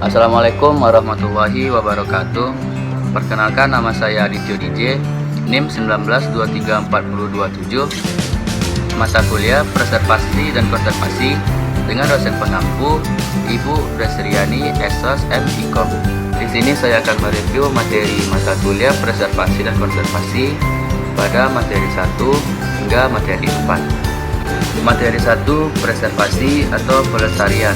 Assalamualaikum warahmatullahi wabarakatuh. Perkenalkan, nama saya Adityo DJ, NIM 1923427. Mata kuliah Preservasi dan Konservasi dengan dosen pengampu Ibu Desriani Esos M.Ikom. Di sini saya akan mereview materi mata kuliah Preservasi dan Konservasi pada materi 1 hingga materi 4. Materi 1, preservasi atau pelestarian.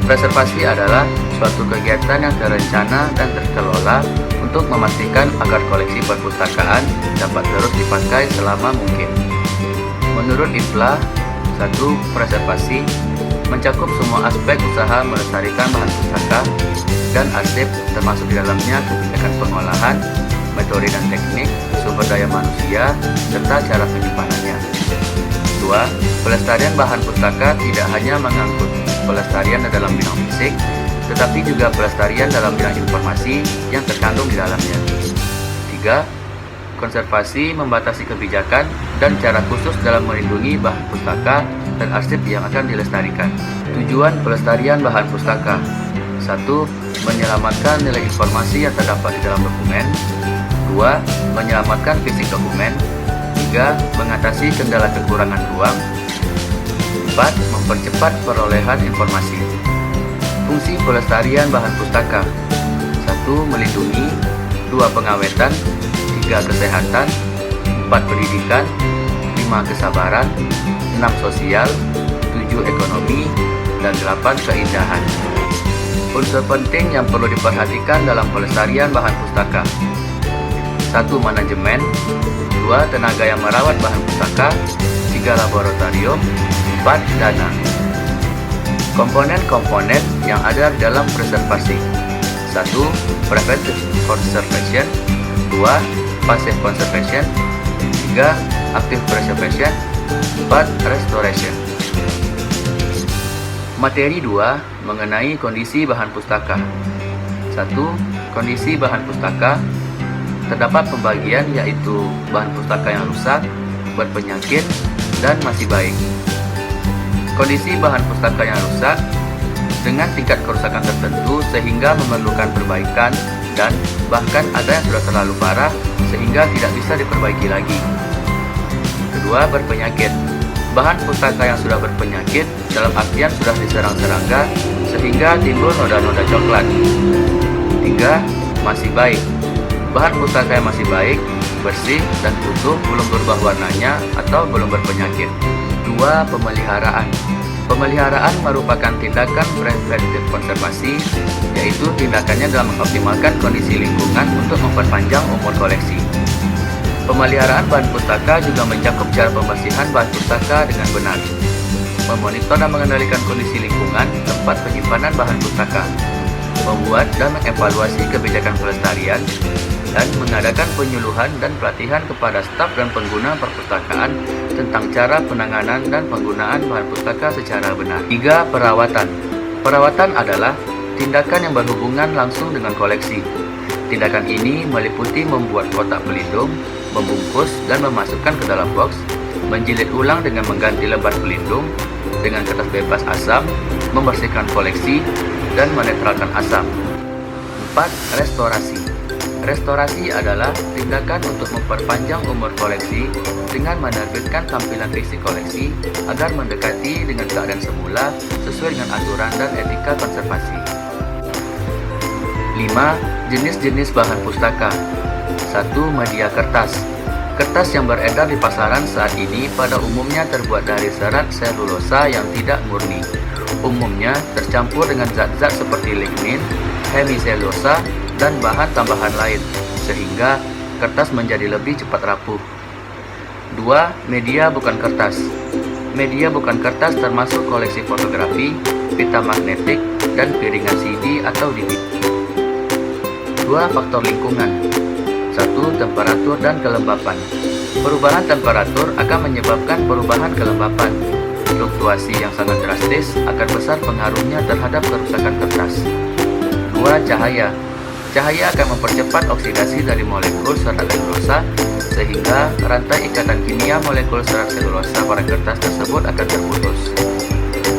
Preservasi adalah suatu kegiatan yang terencana dan terkelola untuk memastikan agar koleksi perpustakaan dapat terus dipakai selama mungkin. Menurut IPLA, 1. Preservasi mencakup semua aspek usaha melestarikan bahan pustaka dan arsip, termasuk di dalamnya kebijakan pengolahan, metode dan teknik, sumber daya manusia, serta cara penyimpanannya. 2. Pelestarian bahan pustaka tidak hanya mengangkut pelestarian dalam bidang fisik, tetapi juga pelestarian dalam bidang informasi yang terkandung di dalamnya. 3. Konservasi membatasi kebijakan dan cara khusus dalam melindungi bahan pustaka dan arsip yang akan dilestarikan. Tujuan pelestarian bahan pustaka: 1. Menyelamatkan nilai informasi yang terdapat di dalam dokumen. 2. Menyelamatkan fisik dokumen. 3. Mengatasi kendala kekurangan ruang. 4. Mempercepat perolehan informasi. Fungsi pelestarian bahan pustaka: 1. Melindungi. 2. Pengawetan. 3. Kesehatan. 4. Pendidikan. 5. Kesabaran. 6. Sosial. 7. Ekonomi. Dan 8. Keindahan. Unsur penting yang perlu diperhatikan dalam pelestarian bahan pustaka: 1. Manajemen. 2. Tenaga yang merawat bahan pustaka. 3. Laboratorium. 4. Dana. Komponen-komponen yang ada dalam preservasi: 1. Preventive conservation. 2. Passive conservation. 3. Active preservation. 4. Restoration. Materi 2 mengenai kondisi bahan pustaka. 1. Kondisi bahan pustaka. Terdapat pembagian, yaitu bahan pustaka yang rusak, berpenyakit, dan masih baik. Kondisi bahan pustaka yang rusak dengan tingkat kerusakan tertentu sehingga memerlukan perbaikan, dan bahkan ada yang sudah terlalu parah sehingga tidak bisa diperbaiki lagi. Kedua, berpenyakit. Bahan pustaka yang sudah berpenyakit dalam artian sudah diserang serangga sehingga timbul noda-noda coklat. 3. Masih baik. Bahan pustaka yang masih baik, bersih, dan utuh, belum berubah warnanya atau belum berpenyakit. 2. Pemeliharaan. Pemeliharaan merupakan tindakan preventif konservasi, yaitu tindakannya dalam mengoptimalkan kondisi lingkungan untuk memperpanjang umur koleksi. Pemeliharaan bahan pustaka juga mencakup cara pembersihan bahan pustaka dengan benar, memonitor dan mengendalikan kondisi lingkungan tempat penyimpanan bahan pustaka, membuat dan mengevaluasi kebijakan pelestarian, dan mengadakan penyuluhan dan pelatihan kepada staf dan pengguna perpustakaan tentang cara penanganan dan penggunaan bahan pustaka secara benar. 3. Perawatan. Perawatan adalah tindakan yang berhubungan langsung dengan koleksi. Tindakan ini meliputi membuat kotak pelindung, membungkus dan memasukkan ke dalam box, menjilid ulang dengan mengganti lembar pelindung dengan kertas bebas asam, membersihkan koleksi, dan menetralkan asam. 4. Restorasi. Restorasi adalah tindakan untuk memperpanjang umur koleksi dengan menerbitkan tampilan fisik koleksi agar mendekati dengan keadaan semula sesuai dengan aturan dan etika konservasi. 5. Jenis-jenis bahan pustaka. 1. Media kertas. Kertas yang beredar di pasaran saat ini pada umumnya terbuat dari serat selulosa yang tidak murni. Umumnya tercampur dengan zat-zat seperti lignin, hemiselulosa, dan bahan tambahan lain, sehingga kertas menjadi lebih cepat rapuh. 2. Media bukan kertas. Media bukan kertas termasuk koleksi fotografi, pita magnetik, dan piringan CD atau DVD. 2. Faktor lingkungan. 1. Temperatur dan kelembapan. Perubahan temperatur akan menyebabkan perubahan kelembapan. Fluktuasi yang sangat drastis akan besar pengaruhnya terhadap kerusakan kertas. 2. Cahaya. Cahaya akan mempercepat oksidasi dari molekul serat selulosa sehingga rantai ikatan kimia molekul serat selulosa pada kertas tersebut akan terputus.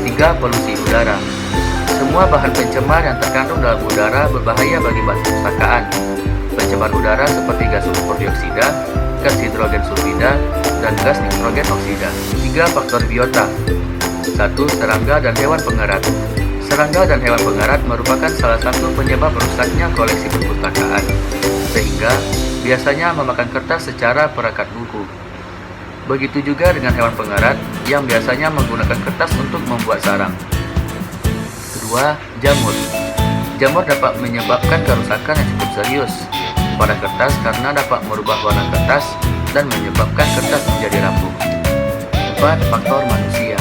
3. Polusi udara. Semua Semua bahan pencemar yang terkandung dalam udara berbahaya bagi bahan perpustakaan. Pencemar udara seperti gas sulfur dioksida, gas hidrogen sulfida, dan gas nitrogen oksida. 3 faktor biota. 1. Serangga dan hewan pengerat. Serangga dan hewan pengerat merupakan salah satu penyebab rusaknya koleksi perpustakaan, sehingga biasanya memakan kertas secara perekat buku. Begitu juga dengan hewan pengerat yang biasanya menggunakan kertas untuk membuat sarang. Kedua, jamur. Jamur dapat menyebabkan kerusakan yang cukup serius pada kertas karena dapat merubah warna kertas dan menyebabkan kertas menjadi rapuh. 4. Faktor manusia.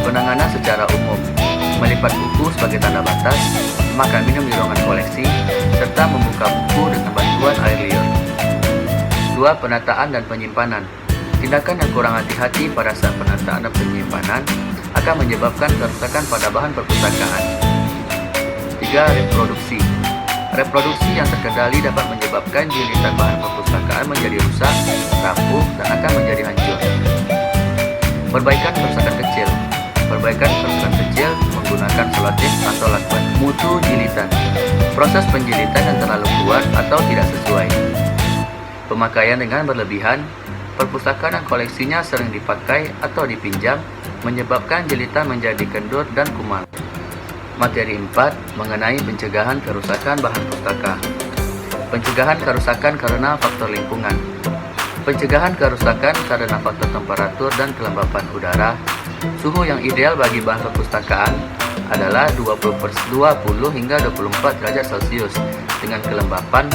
Penanganan secara umum, melipat buku sebagai tanda batas, makan minum di ruangan koleksi, serta membuka buku dengan bantuan air liur. 2. Penataan dan penyimpanan. Tindakan yang kurang hati-hati pada saat penataan dan penyimpanan akan menyebabkan kerusakan pada bahan perpustakaan. 3. Reproduksi. Reproduksi yang terkendali dapat menyebabkan jilitan bahan perpustakaan menjadi rusak, rapuh, dan akan menjadi hancur. Perbaikan kerusakan kecil. Perbaikan kerusakan kecil menggunakan selotip atau lakban. Mutu jilitan. Proses penjilitan yang terlalu kuat atau tidak sesuai. Pemakaian dengan berlebihan. Perpustakaan yang koleksinya sering dipakai atau dipinjam menyebabkan jilitan menjadi kendur dan kumal. Materi 4 mengenai pencegahan kerusakan bahan pustaka. Pencegahan kerusakan karena faktor lingkungan. Pencegahan kerusakan karena faktor temperatur dan kelembapan udara. Suhu yang ideal bagi bahan perpustakaan adalah 20 hingga 24 derajat Celcius dengan kelembapan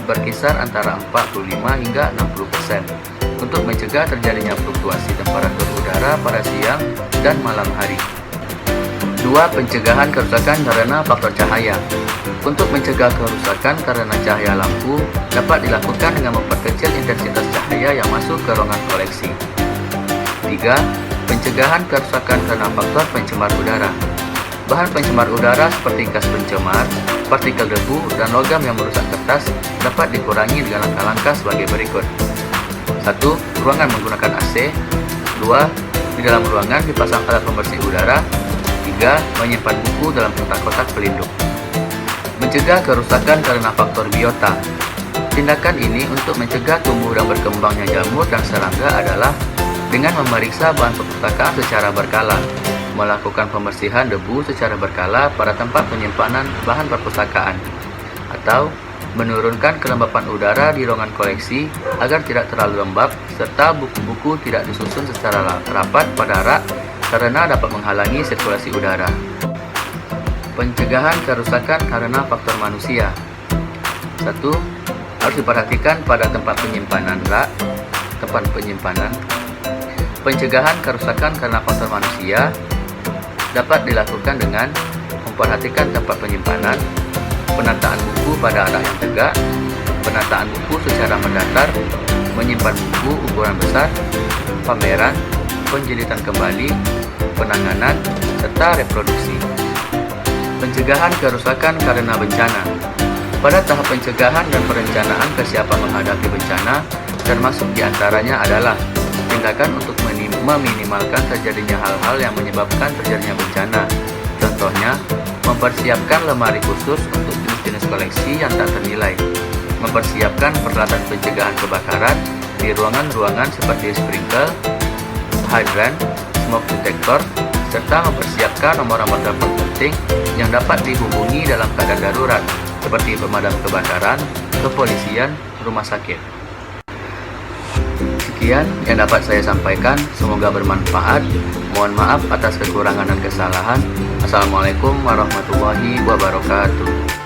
berkisar antara 45 hingga 60% untuk mencegah terjadinya fluktuasi temperatur udara pada siang dan malam hari. 2. Pencegahan kerusakan karena faktor cahaya. Untuk mencegah kerusakan karena cahaya lampu dapat dilakukan dengan memperkecil intensitas cahaya yang masuk ke ruangan koleksi. 3. Pencegahan kerusakan karena faktor pencemar udara. Bahan pencemar udara seperti gas pencemar, partikel debu, dan logam yang merusak kertas dapat dikurangi dengan langkah-langkah sebagai berikut. 1. Ruangan menggunakan AC. 2. Di dalam ruangan dipasang alat pembersih udara. 3. Menyimpan buku dalam kotak-kotak pelindung. Mencegah kerusakan karena faktor biota. Tindakan ini untuk mencegah tumbuh dan berkembangnya jamur dan serangga adalah dengan memeriksa bahan perpustakaan secara berkala, melakukan pembersihan debu secara berkala pada tempat penyimpanan bahan perpustakaan, atau menurunkan kelembapan udara di ruangan koleksi agar tidak terlalu lembab, serta buku-buku tidak disusun secara rapat pada rak karena dapat menghalangi sirkulasi udara. Pencegahan kerusakan karena faktor manusia. 1. Harus diperhatikan pada tempat penyimpanan rak, tempat penyimpanan. Pencegahan kerusakan karena faktor manusia dapat dilakukan dengan memperhatikan tempat penyimpanan, penataan buku pada arah yang tegak, penataan buku secara mendatar, menyimpan buku ukuran besar, pameran, penjilitan kembali, penanganan, serta reproduksi. Pencegahan kerusakan karena bencana. Pada tahap pencegahan dan perencanaan kesiapan menghadapi bencana, termasuk diantaranya adalah tindakan untuk meminimalkan terjadinya hal-hal yang menyebabkan terjadinya bencana. Contohnya, mempersiapkan lemari khusus untuk jenis-jenis koleksi yang tak ternilai, mempersiapkan peralatan pencegahan kebakaran di ruangan-ruangan seperti sprinkler, hydrant, smoke detector, serta mempersiapkan nomor-nomor telepon penting yang dapat dihubungi dalam keadaan darurat, seperti pemadam kebakaran, kepolisian, rumah sakit. Sekian yang dapat saya sampaikan, semoga bermanfaat. Mohon maaf atas kekurangan dan kesalahan. Assalamualaikum warahmatullahi wabarakatuh.